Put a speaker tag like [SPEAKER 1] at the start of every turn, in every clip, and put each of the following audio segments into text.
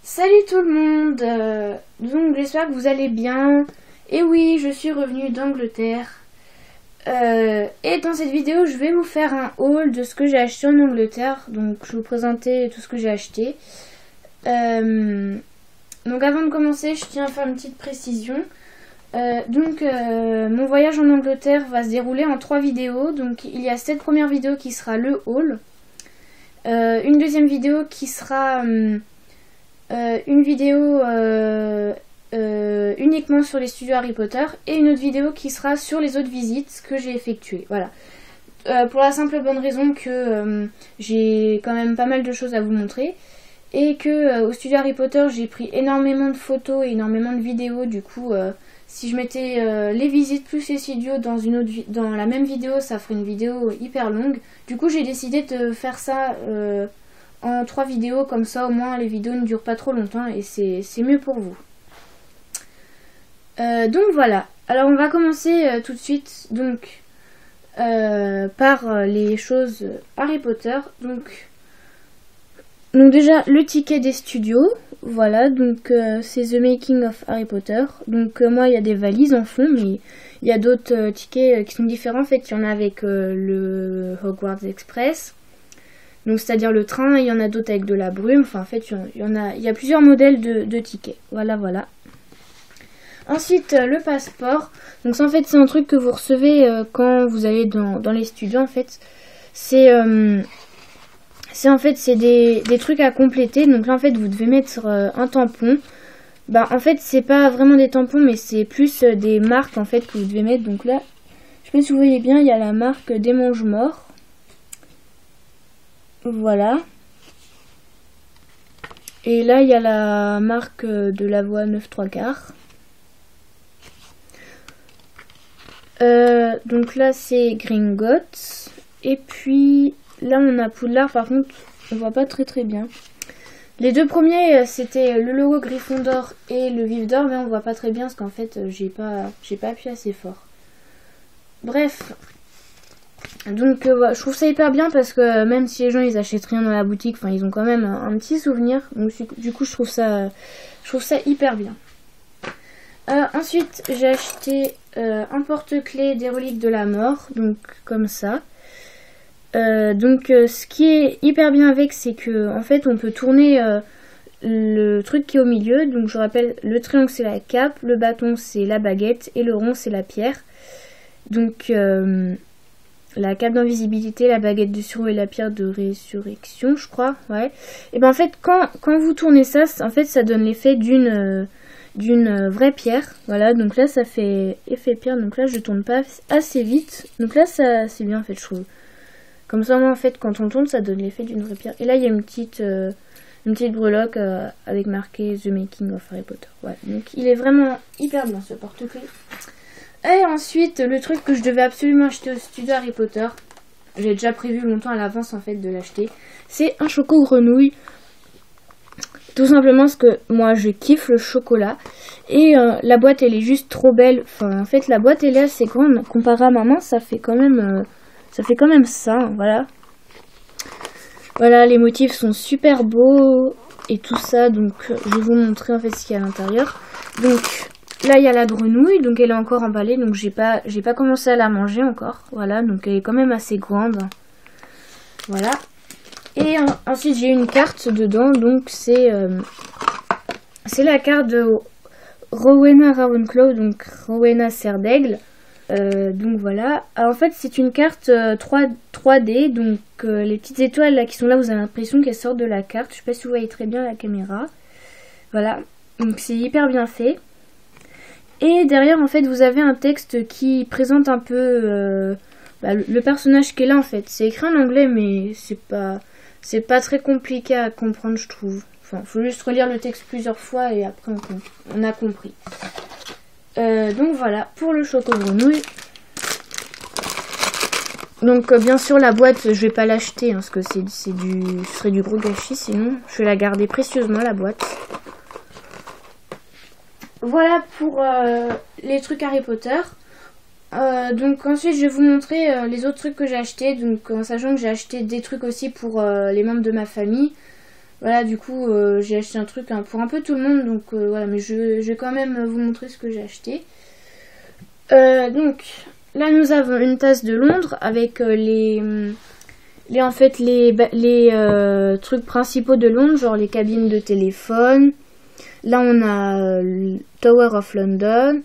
[SPEAKER 1] Salut tout le monde, donc j'espère que vous allez bien. Et oui, je suis revenue d'Angleterre. Et dans cette vidéo, je vais vous faire un haul de ce que j'ai acheté en Angleterre. Donc je vais vous présenter tout ce que j'ai acheté. Donc avant de commencer, je tiens à faire une petite précision. Mon voyage en Angleterre va se dérouler en 3 vidéos. Donc il y a cette première vidéo qui sera le haul. Une deuxième vidéo qui sera une vidéo uniquement sur les studios Harry Potter et une autre vidéo qui sera sur les autres visites que j'ai effectuées. Voilà. Pour la simple et bonne raison que j'ai quand même pas mal de choses à vous montrer et que au studio Harry Potter j'ai pris énormément de photos et énormément de vidéos. Du coup, si je mettais les visites plus les studios dans la même vidéo, ça ferait une vidéo hyper longue. Du coup, j'ai décidé de faire ça en 3 vidéos, comme ça au moins les vidéos ne durent pas trop longtemps et c'est mieux pour vous. Donc voilà, alors on va commencer tout de suite donc par les choses Harry Potter. Donc déjà le ticket des studios, voilà, donc c'est The Making of Harry Potter. Donc moi il y a des valises en fond, mais il y a d'autres tickets qui sont différents. En fait il y en a avec le Hogwarts Express, donc c'est-à-dire le train, il y en a d'autres avec de la brume. Enfin en fait il y a plusieurs modèles de tickets, voilà. Ensuite le passeport, donc ça en fait c'est un truc que vous recevez quand vous allez dans les studios. En fait c'est des trucs à compléter. Donc là en fait vous devez mettre un tampon. Bah en fait c'est pas vraiment des tampons, mais c'est plus des marques en fait que vous devez mettre. Donc là je sais pas si vous voyez bien, il y a la marque des Mange-Morts, voilà, et là il y a la marque de la voie 9¾ donc là c'est Gringotts, et puis là on a Poudlard. Par contre on voit pas très bien. Les 2 premiers c'était le logo Gryffondor et le Vif d'Or, mais on voit pas très bien parce qu'en fait j'ai pas appuyé assez fort. Bref, donc je trouve ça hyper bien parce que même si les gens ils achètent rien dans la boutique, enfin ils ont quand même un petit souvenir. Donc du coup je trouve ça hyper bien. Ensuite j'ai acheté un porte-clés des reliques de la mort, donc comme ça. Ce qui est hyper bien avec, c'est que en fait on peut tourner le truc qui est au milieu. Donc je rappelle, le triangle c'est la cape, le bâton c'est la baguette et le rond c'est la pierre. Donc la cape d'invisibilité, la baguette de surhaut et la pierre de résurrection, je crois, ouais. Et ben en fait quand vous tournez ça, en fait ça donne l'effet d'une vraie pierre, voilà. Donc là ça fait effet pierre, donc là je tourne pas assez vite, donc là ça c'est bien en fait, je trouve. Comme ça en fait quand on tourne ça donne l'effet d'une vraie pierre. Et là il y a une petite breloque avec marqué The Making of Harry Potter, ouais. Donc il est vraiment hyper bien ce porte-clés. Et ensuite le truc que je devais absolument acheter au studio Harry Potter, j'ai déjà prévu longtemps à l'avance en fait de l'acheter, c'est un choco grenouille. Tout simplement parce que moi je kiffe le chocolat. Et la boîte elle est juste trop belle. Enfin en fait la boîte elle est assez grande. Comparé à ma main ça fait quand même ça, hein, voilà. Voilà, les motifs sont super beaux et tout ça. Donc je vais vous montrer en fait ce qu'il y a à l'intérieur. Donc là il y a la grenouille, donc elle est encore emballée. Donc j'ai pas commencé à la manger encore. Voilà, donc elle est quand même assez grande. Voilà. Et ensuite j'ai une carte dedans, donc c'est la carte de Rowena Ravenclaw, donc Rowena Serre d'Aigle. Donc voilà. Alors, en fait c'est une carte 3D, donc les petites étoiles là qui sont là, vous avez l'impression qu'elles sortent de la carte. Je sais pas si vous voyez très bien la caméra. Voilà, donc c'est hyper bien fait. Et derrière en fait vous avez un texte qui présente un peu le personnage qui est là en fait. C'est écrit en anglais mais c'est pas très compliqué à comprendre, je trouve. Enfin, faut juste relire le texte plusieurs fois et après on a compris. Donc voilà pour le choco grenouille. Donc bien sûr la boîte je vais pas l'acheter, hein, parce que ce serait du gros gâchis, sinon je vais la garder précieusement la boîte. Voilà pour les trucs Harry Potter. Donc ensuite je vais vous montrer les autres trucs que j'ai acheté, donc en sachant que j'ai acheté des trucs aussi pour les membres de ma famille. Voilà, du coup j'ai acheté un truc pour un peu tout le monde, donc voilà, mais je vais quand même vous montrer ce que j'ai acheté. Donc là nous avons une tasse de Londres avec en fait les trucs principaux de Londres, genre les cabines de téléphone. Là on a Tower of London,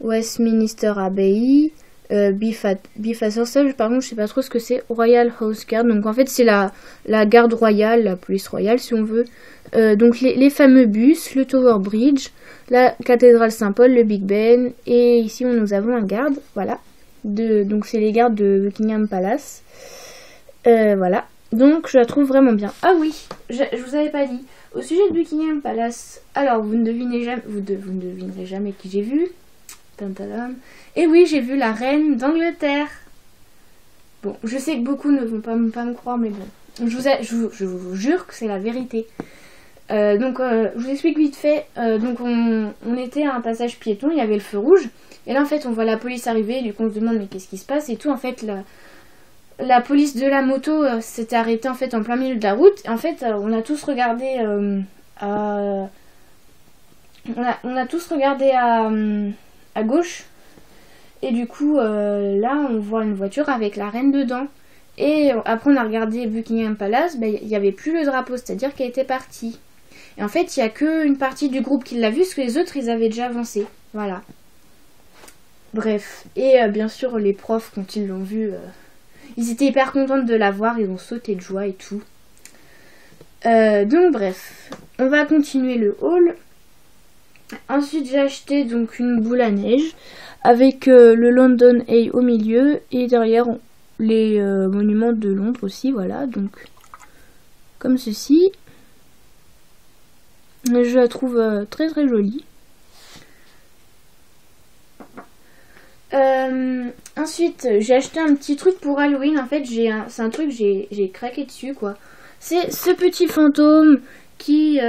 [SPEAKER 1] Westminster Abbey, Biffaster, par contre je sais pas trop ce que c'est, Royal House Guard, donc en fait c'est la garde royale, la police royale si on veut. Donc les fameux bus, le Tower Bridge, la cathédrale Saint-Paul, le Big Ben, et ici nous avons un garde, voilà, donc c'est les gardes de Buckingham Palace. Voilà, donc je la trouve vraiment bien. Ah oui, je vous avais pas dit, au sujet de Buckingham Palace, alors vous ne devinerez jamais qui j'ai vu. Et oui, j'ai vu la reine d'Angleterre. Bon, je sais que beaucoup ne vont pas me croire, mais bon, je vous jure que c'est la vérité. Donc, je vous explique vite fait. Donc, on était à un passage piéton, il y avait le feu rouge. Et là, en fait, on voit la police arriver, du coup, on se demande, mais qu'est-ce qui se passe et tout. En fait, la police de la moto s'était arrêtée, en fait, en plein milieu de la route. Et en fait, on a tous regardé à gauche, et du coup là on voit une voiture avec la reine dedans, et après on a regardé Buckingham Palace, il n'y avait plus le drapeau, c'est à dire qu'elle était partie, et en fait il n'y a qu'une partie du groupe qui l'a vu, parce que les autres ils avaient déjà avancé, voilà, bref. Et bien sûr les profs quand ils l'ont vu, ils étaient hyper contents de la voir, ils ont sauté de joie et tout. Donc bref, on va continuer le haul. Ensuite j'ai acheté donc une boule à neige avec le London Eye au milieu, et derrière les monuments de Londres aussi, voilà, donc comme ceci. Je la trouve très très jolie. Ensuite j'ai acheté un petit truc pour Halloween, en fait c'est un truc, j'ai craqué dessus quoi. C'est ce petit fantôme qui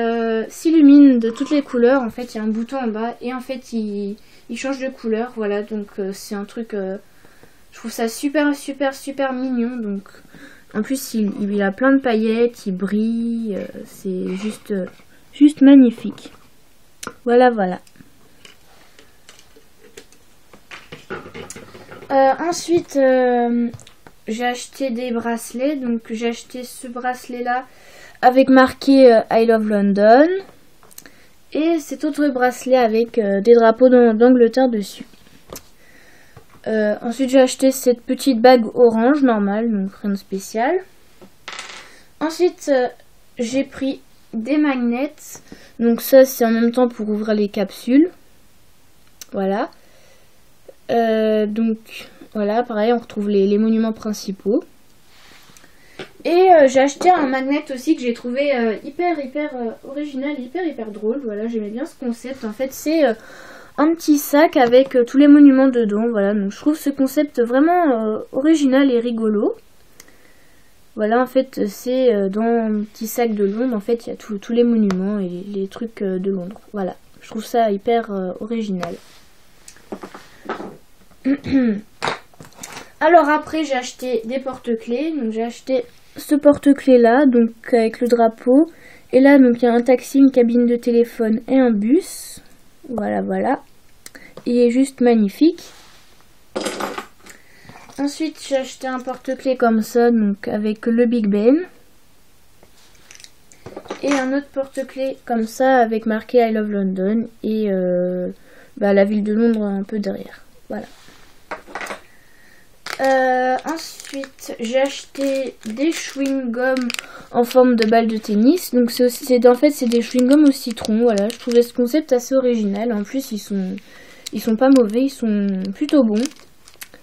[SPEAKER 1] s'illumine de toutes les couleurs. En fait il y a un bouton en bas et en fait il change de couleur, voilà, donc c'est un truc, je trouve ça super super super mignon. Donc en plus il a plein de paillettes, il brille, c'est juste magnifique, voilà. Ensuite j'ai acheté des bracelets, donc j'ai acheté ce bracelet là avec marqué I Love London, et cet autre bracelet avec des drapeaux d'Angleterre dessus. Ensuite j'ai acheté cette petite bague orange normale, donc rien de spécial. Ensuite j'ai pris des magnets, donc ça c'est en même temps pour ouvrir les capsules, voilà. Donc voilà, pareil, on retrouve les monuments principaux. Et j'ai acheté un magnet aussi que j'ai trouvé hyper original, hyper drôle. Voilà, j'aimais bien ce concept. En fait, c'est un petit sac avec tous les monuments dedans. Voilà, donc je trouve ce concept vraiment original et rigolo. Voilà, en fait, c'est dans un petit sac de Londres. En fait, il y a tous les monuments et les trucs de Londres. Voilà, je trouve ça hyper original. Alors après j'ai acheté des porte-clés, donc j'ai acheté ce porte-clés là, donc avec le drapeau, et là donc il y a un taxi, une cabine de téléphone et un bus, voilà, il est juste magnifique. Ensuite j'ai acheté un porte-clés comme ça, donc avec le Big Ben, et un autre porte-clés comme ça avec marqué I Love London et la ville de Londres un peu derrière, voilà. Ensuite j'ai acheté des chewing-gums en forme de balle de tennis, donc c'est des chewing-gums au citron, voilà, je trouvais ce concept assez original. En plus ils sont pas mauvais, ils sont plutôt bons,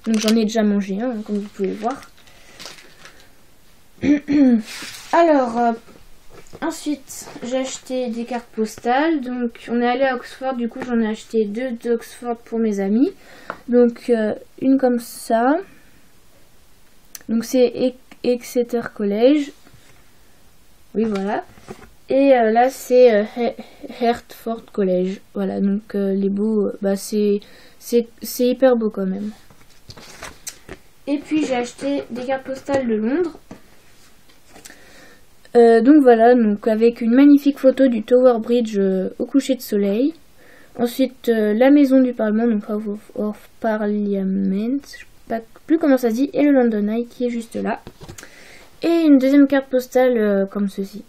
[SPEAKER 1] donc j'en ai déjà mangé un, comme vous pouvez le voir. Alors ensuite j'ai acheté des cartes postales, donc on est allé à Oxford, du coup j'en ai acheté 2 d'Oxford pour mes amis, donc une comme ça, donc c'est Exeter College, oui voilà, et là c'est Hertford College, voilà, donc les beaux, c'est hyper beau quand même. Et puis j'ai acheté des cartes postales de Londres. Donc voilà, donc avec une magnifique photo du Tower Bridge au coucher de soleil. Ensuite la maison du Parlement, donc House of Parliament, je sais pas plus comment ça se dit, et le London Eye qui est juste là. Et une deuxième carte postale comme ceci.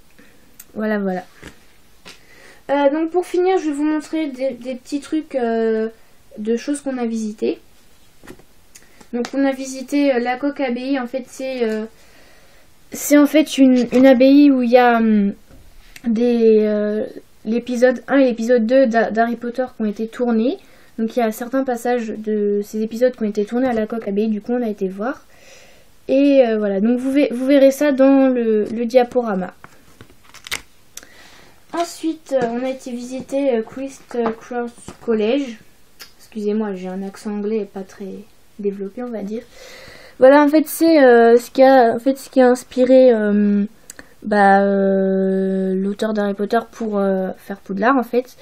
[SPEAKER 1] Voilà, voilà. Donc pour finir, je vais vous montrer des petits trucs de choses qu'on a visitées. Donc on a visité la Coque Abbaye. En fait c'est en fait une abbaye où il y a l'épisode 1 et l'épisode 2 d'Harry Potter qui ont été tournés. Donc il y a certains passages de ces épisodes qui ont été tournés à la Coque Abbaye. Du coup on a été voir. Et voilà, donc vous verrez ça dans le diaporama. Ensuite, on a été visiter Christ Cross College. Excusez-moi, j'ai un accent anglais pas très développé, on va dire. Voilà, en fait, c'est ce qui a inspiré l'auteur d'Harry Potter pour faire Poudlard, en fait.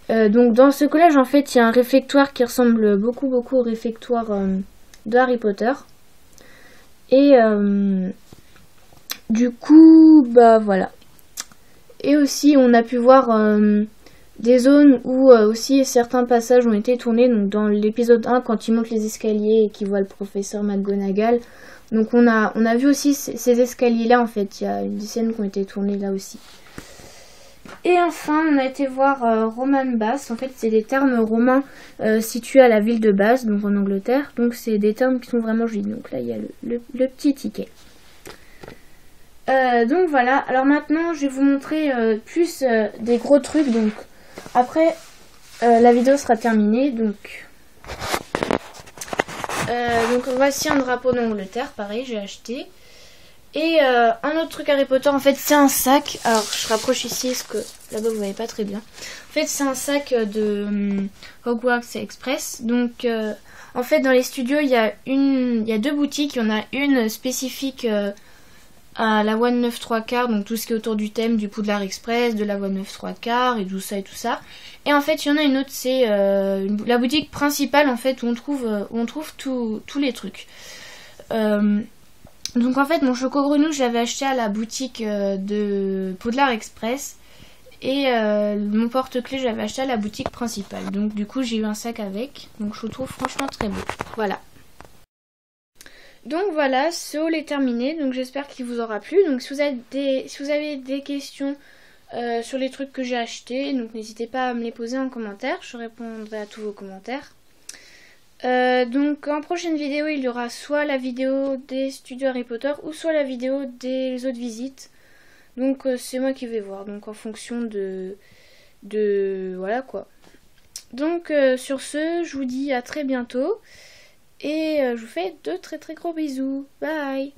[SPEAKER 1] Donc, dans ce collège, en fait, il y a un réfectoire qui ressemble beaucoup au réfectoire de Harry Potter. Et du coup, bah voilà. Et aussi, on a pu voir des zones où aussi certains passages ont été tournés. Donc dans l'épisode 1, quand il monte les escaliers et qu'il voit le professeur McGonagall. Donc on a vu aussi ces escaliers-là, en fait. Il y a des scènes qui ont été tournées là aussi. Et enfin, on a été voir Roman Bass. En fait, c'est des termes romains situés à la ville de Bath, donc en Angleterre. Donc c'est des termes qui sont vraiment jolis. Donc là, il y a le petit ticket. Donc voilà, alors maintenant je vais vous montrer plus des gros trucs. Donc après la vidéo sera terminée. Donc voici un drapeau d'Angleterre, pareil, j'ai acheté. Et un autre truc Harry Potter, en fait c'est un sac. Alors je rapproche ici parce que là-bas vous voyez pas très bien. En fait c'est un sac de Hogwarts Express. Donc en fait dans les studios il y a deux boutiques. Il y en a une spécifique à la One 9 3/4, donc tout ce qui est autour du thème du Poudlard Express, de la One 9 3/4 et tout ça et tout ça. Et en fait il y en a une autre, c'est la boutique principale en fait où on trouve tous les trucs. Donc en fait mon choco-grenouille je l'avais acheté à la boutique de Poudlard Express. Et mon porte-clés je l'avais acheté à la boutique principale. Donc du coup j'ai eu un sac avec. Donc je le trouve franchement très beau. Voilà. Donc voilà, ce haul est terminé, donc j'espère qu'il vous aura plu. Donc si vous avez des questions sur les trucs que j'ai achetés, donc n'hésitez pas à me les poser en commentaire, je répondrai à tous vos commentaires. Donc en prochaine vidéo, il y aura soit la vidéo des studios Harry Potter ou soit la vidéo des autres visites. Donc c'est moi qui vais voir, donc en fonction de voilà quoi. Donc sur ce, je vous dis à très bientôt. Et je vous fais de très gros bisous. Bye!